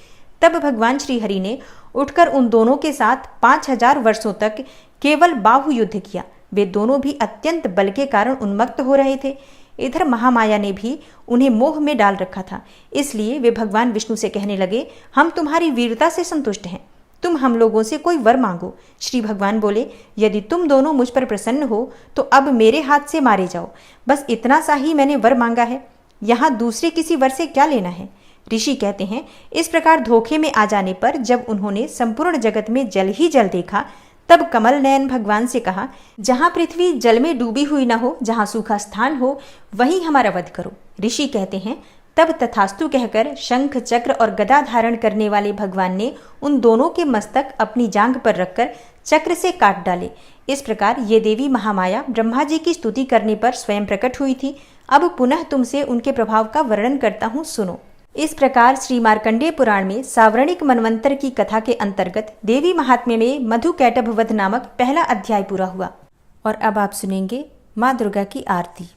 S1: तब भगवान श्री हरि ने उठकर उन दोनों के साथ 5000 वर्षों तक केवल बाहु युद्ध किया। वे दोनों भी अत्यंत बल के कारण उन्मत्त हो रहे थे। इधर महामाया ने भी उन्हें मोह में डाल रखा था, इसलिए वे भगवान विष्णु से कहने लगे, हम तुम्हारी वीरता से संतुष्ट हैं, तुम हम लोगों से कोई वर मांगो। श्री भगवान बोले, यदि तुम दोनों मुझ पर प्रसन्न हो तो अब मेरे हाथ से मारे जाओ। बस इतना सा ही मैंने वर मांगा है, यहाँ दूसरे किसी वर से क्या लेना है। ऋषि कहते हैं, इस प्रकार धोखे में आ जाने पर जब उन्होंने संपूर्ण जगत में जल ही जल देखा, तब कमल नयन भगवान से कहा, जहाँ पृथ्वी जल में डूबी हुई न हो, जहाँ सूखा स्थान हो, वहीं हमारा वध करो। ऋषि कहते हैं, तब तथास्तु कहकर शंख, चक्र और गदा धारण करने वाले भगवान ने उन दोनों के मस्तक अपनी जांघ पर रखकर चक्र से काट डाले। इस प्रकार ये देवी महामाया ब्रह्मा जी की स्तुति करने पर स्वयं प्रकट हुई थी। अब पुनः तुमसे उनके प्रभाव का वर्णन करता हूँ, सुनो। इस प्रकार श्री मार्कंडेय पुराण में सावर्णिक मनवंतर की कथा के अंतर्गत देवी महात्म्य में मधु कैटभ वध नामक पहला अध्याय पूरा हुआ। और अब आप सुनेंगे माँ दुर्गा की आरती।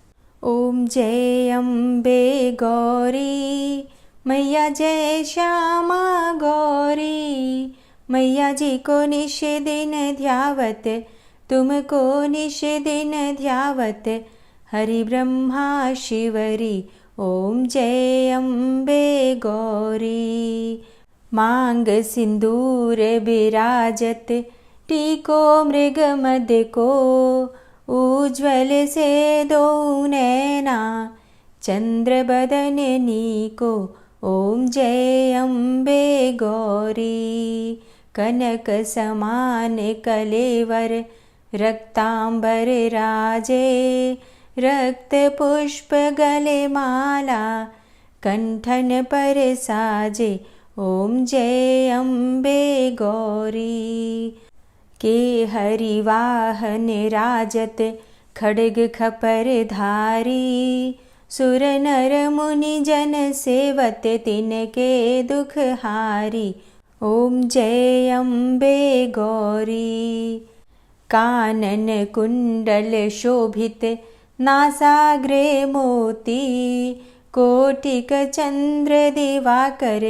S1: ओम जय अम्बे गौरी मैया, जय श्यामा गौरी मैया जी को निश दिन ध्यावत, तुमको निश दिन ध्यावत, हरि ब्रह्मा शिवरी ओम जय अम्बे गौरी। मांग सिंदूर बिराजत, टीको मृग मद को, उज्ज्वल से दो नैना, चंद्र बदन नीको, ओम जय अम्बे गौरी। कनक समान कलेवर, रक्तांबर राजे, रक्त पुष्प गले माला, कंठन पर साजे ओम जय अम्बे गौरी। के हरिवाहन राजत खड्ग खपर धारी, सुर नर मुनि जन सेवत तिनके दुख हारी, ओम जय अम्बे गौरी। कानन कुंडल शोभित नासाग्रे मोती, कोटिक चंद्र दिवाकर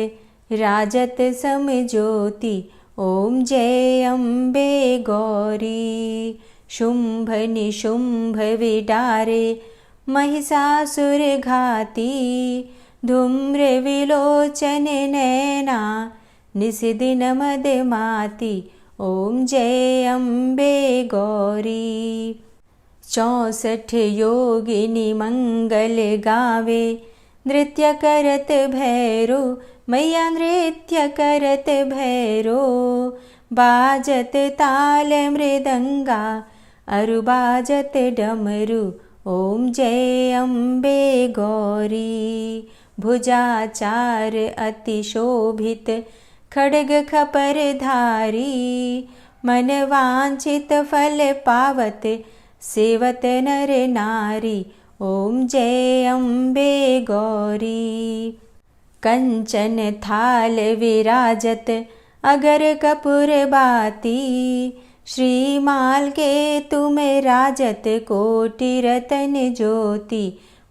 S1: राजत समज्योति, ओम जय अम्बे गौरी। शुंभ निशुंभ विडारे महिषासुर घाती, धूम्र विलोचन नैना निशिदिन मदमाती, ओम जय अम्बे गौरी। 64 योगिनी मंगल गावे, नृत्य करत भैरो मैया नृत्य करत भैरो। बाजत ताल मृदंगा अरु बाजत डमरू, ओम जय अम्बे गौरी। भुजाचार अति शोभित खड्ग खपर धारी, मन वांछित फल पावत सेवत नर नारी, ओम जय अम्बे गौरी। कंचन थाल विराजत अगर कपूर बाती, श्रीमाल के तुम राजत कोटि रतन ज्योति,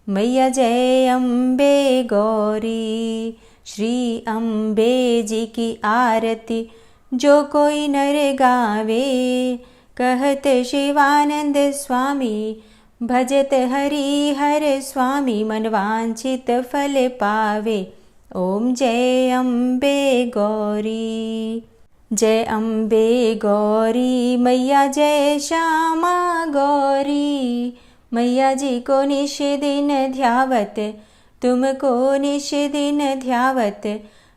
S1: मैया जय अम्बे गौरी। श्री अम्बे जी की आरती जो कोई नर गावे, कहत शिवानंद स्वामी भजत हरि हर स्वामी, मन वांछित फल पावे, ओम जय अम्बे गौरी। जय अम्बे गौरी मैया जय श्यामा गौरी, मैया जी को निश दिन ध्यावत, तुमको निश दिन ध्यावत,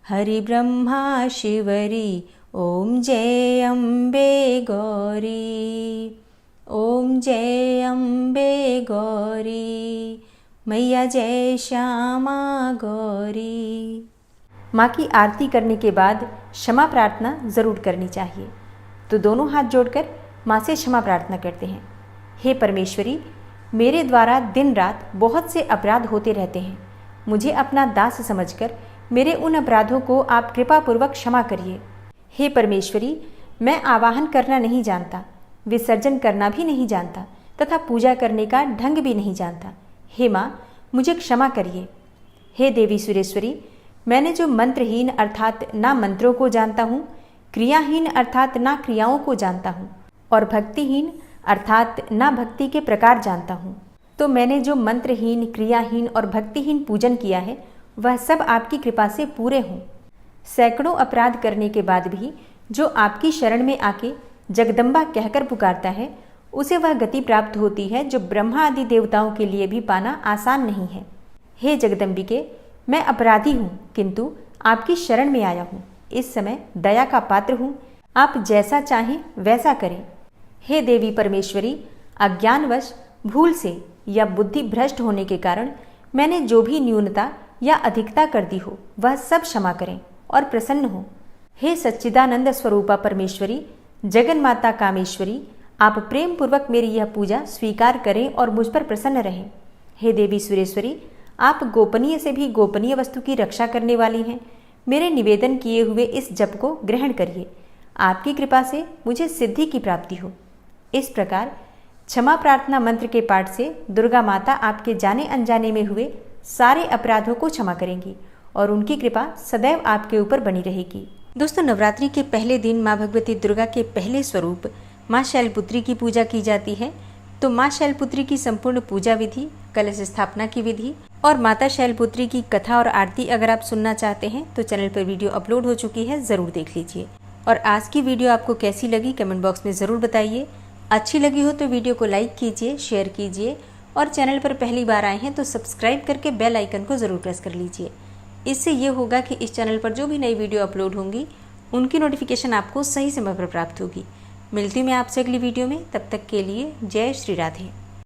S1: हरि ब्रह्मा शिवरी, ओम जय अम्बे गौरी। ओम जय अम्बे गौरी, मैया जय श्यामा गौरी। माँ की आरती करने के बाद क्षमा प्रार्थना ज़रूर करनी चाहिए। तो दोनों हाथ जोड़कर माँ से क्षमा प्रार्थना करते हैं। हे परमेश्वरी, मेरे द्वारा दिन रात बहुत से अपराध होते रहते हैं। मुझे अपना दास समझकर मेरे उन अपराधों को आप कृपापूर्वक क्षमा करिए। हे परमेश्वरी, मैं आवाहन करना नहीं जानता, विसर्जन करना भी नहीं जानता तथा पूजा करने का ढंग भी नहीं जानता। हे माँ, मुझे क्षमा करिए। हे देवी सुरेश्वरी, मैंने जो मंत्रहीन अर्थात ना मंत्रों को जानता हूँ, क्रियाहीन अर्थात ना क्रियाओं को जानता हूँ और भक्तिहीन अर्थात ना भक्ति के प्रकार जानता हूँ, तो मैंने जो मंत्रहीन, क्रियाहीन और भक्तिहीन पूजन किया है वह सब आपकी कृपा से पूरे हों। सैकड़ों अपराध करने के बाद भी जो आपकी शरण में आके जगदम्बा कहकर पुकारता है, उसे वह गति प्राप्त होती है जो ब्रह्मा आदि देवताओं के लिए भी पाना आसान नहीं है। हे जगदम्बिके, मैं अपराधी हूँ किंतु आपकी शरण में आया हूँ। इस समय दया का पात्र हूँ, आप जैसा चाहें वैसा करें। हे देवी परमेश्वरी, अज्ञानवश भूल से या बुद्धि भ्रष्ट होने के कारण मैंने जो भी न्यूनता या अधिकता कर दी हो वह सब क्षमा करें और प्रसन्न हो। हे सच्चिदानंद स्वरूपा परमेश्वरी, जगन माता कामेश्वरी, आप प्रेम पूर्वक मेरी यह पूजा स्वीकार करें और मुझ पर प्रसन्न रहें। हे देवी सुरेश्वरी, आप गोपनीय से भी गोपनीय वस्तु की रक्षा करने वाली हैं। मेरे निवेदन किए हुए इस जप को ग्रहण करिए। आपकी कृपा से मुझे सिद्धि की प्राप्ति हो। इस प्रकार क्षमा प्रार्थना मंत्र के पाठ से दुर्गा माता आपके जाने अनजाने में हुए सारे अपराधों को क्षमा करेंगी और उनकी कृपा सदैव आपके ऊपर बनी रहेगी। दोस्तों, नवरात्रि के पहले दिन माँ भगवती दुर्गा के पहले स्वरूप माँ शैलपुत्री की पूजा की जाती है। तो माँ शैलपुत्री की संपूर्ण पूजा विधि, कलश स्थापना की विधि और माता शैलपुत्री की कथा और आरती अगर आप सुनना चाहते हैं तो चैनल पर वीडियो अपलोड हो चुकी है, ज़रूर देख लीजिए। और आज की वीडियो आपको कैसी लगी कमेंट बॉक्स में ज़रूर बताइए। अच्छी लगी हो तो वीडियो को लाइक कीजिए, शेयर कीजिए और चैनल पर पहली बार आए हैं तो सब्सक्राइब करके बेल आइकन को ज़रूर प्रेस कर लीजिए। इससे ये होगा कि इस चैनल पर जो भी नई वीडियो अपलोड होंगी उनकी नोटिफिकेशन आपको सही समय पर प्राप्त होगी। मिलती हूँ मैं आपसे अगली वीडियो में, तब तक के लिए जय श्री राधे।